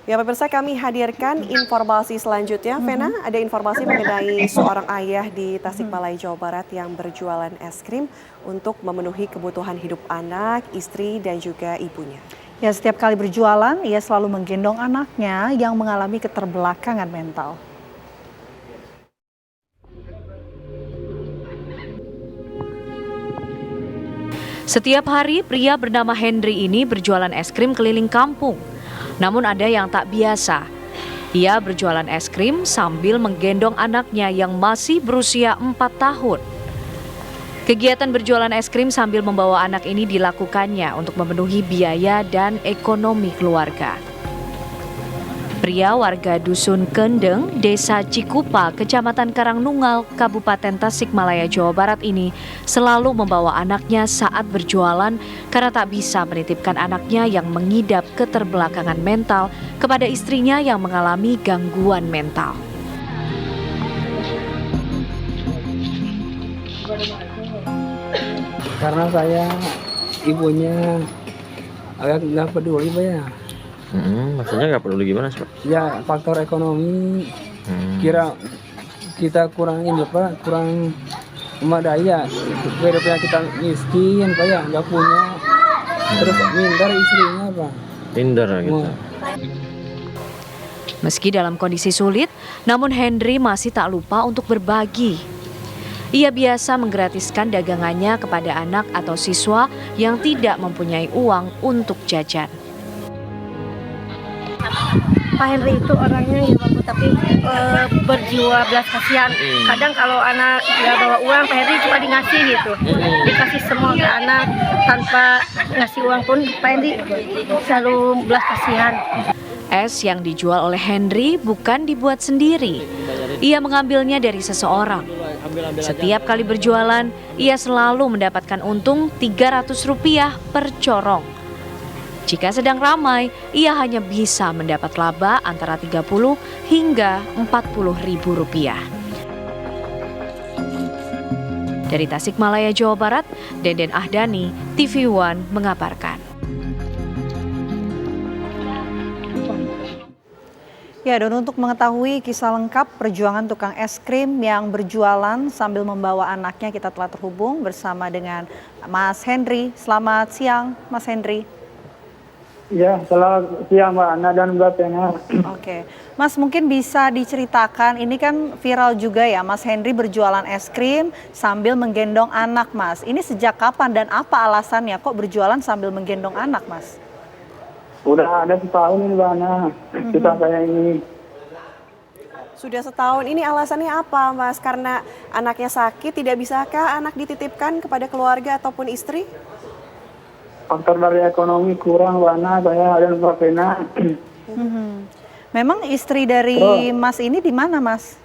Ya pemirsa, kami hadirkan informasi selanjutnya. Vena, ada informasi mengenai seorang ayah di Tasikmalaya, Jawa Barat yang berjualan es krim untuk memenuhi kebutuhan hidup anak, istri, dan juga ibunya. Ya, setiap kali berjualan, ia selalu menggendong anaknya yang mengalami keterbelakangan mental. Setiap hari, pria bernama Henry ini berjualan es krim keliling kampung. Namun ada yang tak biasa. Ia berjualan es krim sambil menggendong anaknya yang masih berusia 4 tahun. Kegiatan berjualan es krim sambil membawa anak ini dilakukannya untuk memenuhi biaya dan ekonomi keluarga. Pria warga Dusun Kendeng, Desa Cikupa, Kecamatan Karangnunggal, Kabupaten Tasikmalaya, Jawa Barat ini selalu membawa anaknya saat berjualan karena tak bisa menitipkan anaknya yang mengidap keterbelakangan mental kepada istrinya yang mengalami gangguan mental. Karena saya ibunya agak nggak peduli Pak ya. Maksudnya nggak peduli gimana sih Pak? Ya faktor ekonomi kira kita kurang ini Pak, kurang memadai ya. Bedanya kita miskin Pak ya, nggak punya. Terus minder istrinya Pak. Minder gitu. Meski dalam kondisi sulit, namun Henry masih tak lupa untuk berbagi. Ia biasa menggratiskan dagangannya kepada anak atau siswa yang tidak mempunyai uang untuk jajan. Pak Henry itu orangnya yang mampu tapi berjiwa belas kasihan. Kadang kalau anak nggak bawa uang, Pak Henry cuma dikasih gitu. Dikasih semua ke anak tanpa ngasih uang pun Pak Henry selalu belas kasihan. Es yang dijual oleh Henry bukan dibuat sendiri. Ia mengambilnya dari seseorang. Setiap kali berjualan, ia selalu mendapatkan untung Rp300 per corong. Jika sedang ramai, ia hanya bisa mendapat laba antara 30 hingga 40 ribu rupiah. Dari Tasikmalaya, Jawa Barat, Deden Ahdani, TV One mengabarkan. Ya, dan untuk mengetahui kisah lengkap perjuangan tukang es krim yang berjualan sambil membawa anaknya, kita telah terhubung bersama dengan Mas Henry. Selamat siang, Mas Henry. Ya, selamat siang Mbak Ana dan Mbak Vena. Oke, Mas mungkin bisa diceritakan, ini kan viral juga ya, Mas Henry berjualan es krim sambil menggendong anak, Mas. Ini sejak kapan dan apa alasannya kok berjualan sambil menggendong anak, Mas? Udah ada setahun ini Mbak Ana, kita saya ini. Sudah setahun, ini alasannya apa Mas? Karena anaknya sakit, tidak bisakah anak dititipkan kepada keluarga ataupun istri? Faktor dari ekonomi kurang Mbak Ana, saya dan Mbak Vena. Memang istri dari Mas ini di mana, Mas?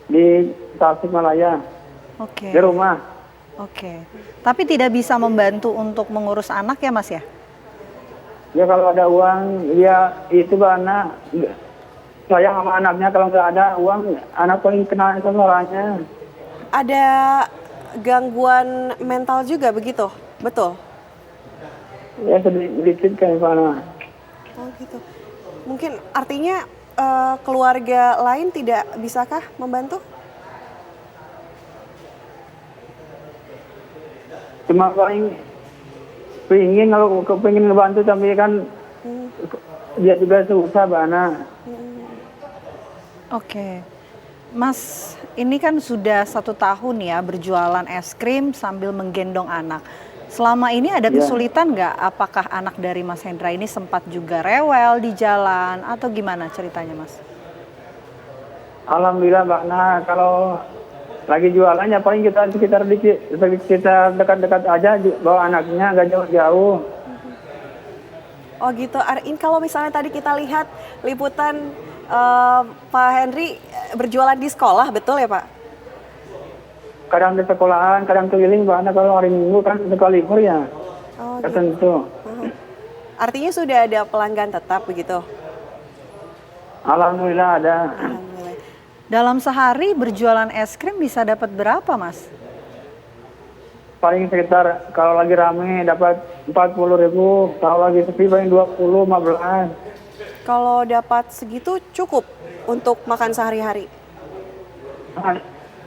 Di Tasikmalaya, Oke. di rumah. Oke. Tapi tidak bisa membantu untuk mengurus anak ya, Mas ya? Ya kalau ada uang, ya itu Mbak Ana. Saya sama anaknya, kalau nggak ada uang, anak paling kena orangnya. Ada gangguan mental juga begitu? Betul? Ya sedikit kayak mana. Oh gitu. Mungkin artinya keluarga lain tidak bisakah membantu? Cuma paling pingin, kalau pengen ngebantu tapi kan dia juga susah Bana. Oke. Mas, ini kan sudah 1 tahun ya berjualan es krim sambil menggendong anak. Selama ini ada kesulitan nggak? Apakah anak dari Mas Hendra ini sempat juga rewel di jalan atau gimana ceritanya, Mas? Alhamdulillah Mbak Nah, kalau lagi jualannya paling kita sekitar dekat-dekat aja bawa anaknya, nggak jauh-jauh. Oh gitu. Kalau misalnya tadi kita lihat liputan Pak Henry berjualan di sekolah, betul ya Pak? Kadang di sekolahan, kadang keliling Mbak Nah, kalau hari Minggu kan sekolah libur ya. Oh gitu. Tentu. Artinya sudah ada pelanggan tetap begitu? Alhamdulillah ada. Alhamdulillah. Dalam sehari berjualan es krim bisa dapat berapa, Mas? Paling sekitar kalau lagi rame dapat 40.000, kalau lagi sepi paling 20, 15. Kalau dapat segitu cukup untuk makan sehari-hari?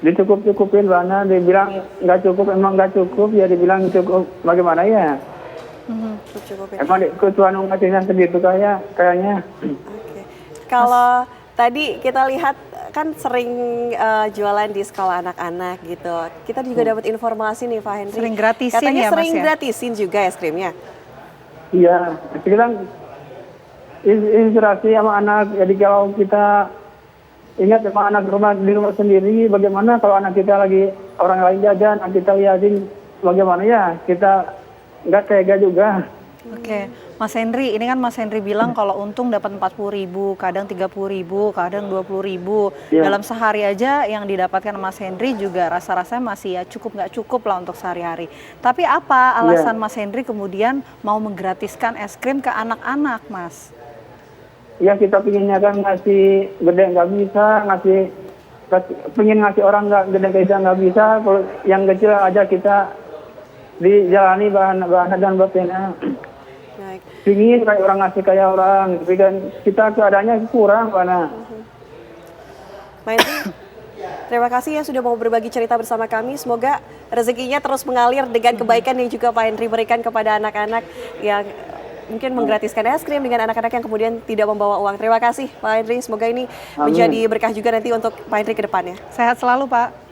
Dicukup-cukupin Bana, dibilang nggak cukup, emang nggak cukup, ya dibilang cukup, bagaimana ya? Cukup ya. Emang ketuaan ngasihnya segitu kayaknya. Oke. Kalau tadi kita lihat kan sering jualan di sekolah anak-anak gitu. Kita juga dapat informasi nih Pak Henry. Sering gratisin Katanya ya, Mas, sering ya? gratisin juga es krimnya. Iya, bilang inspirasi sama anak. Jadi kalau kita ingat sama anak di rumah sendiri, bagaimana kalau anak kita lagi orang lain jajan, anak kita liatin bagaimana ya, kita nggak tega juga. Oke, Mas Henry, ini kan Mas Henry bilang kalau untung dapat 40.000, kadang 30.000, kadang 20.000. Iya. Dalam sehari aja yang didapatkan Mas Henry juga rasa-rasanya masih ya cukup nggak cukup lah untuk sehari-hari. Tapi apa alasan Mas Henry kemudian mau menggratiskan es krim ke anak-anak, Mas? Ya kita pinginnya kan ngasih gede nggak bisa, pengen ngasih orang nggak gede nggak bisa. Kalau yang kecil aja kita dijalani bahan dan batinnya. Baik. Pingin kayak orang ngasih kayak orang, tapi kan kita keadaannya kurang mana. Pak Henry, terima kasih ya sudah mau berbagi cerita bersama kami. Semoga rezekinya terus mengalir dengan kebaikan yang juga Pak Henry berikan kepada anak-anak yang mungkin menggratiskan es krim dengan anak-anak yang kemudian tidak membawa uang. Terima kasih Pak Henry, semoga ini menjadi berkah juga nanti untuk Pak Henry ke depannya. Sehat selalu, Pak.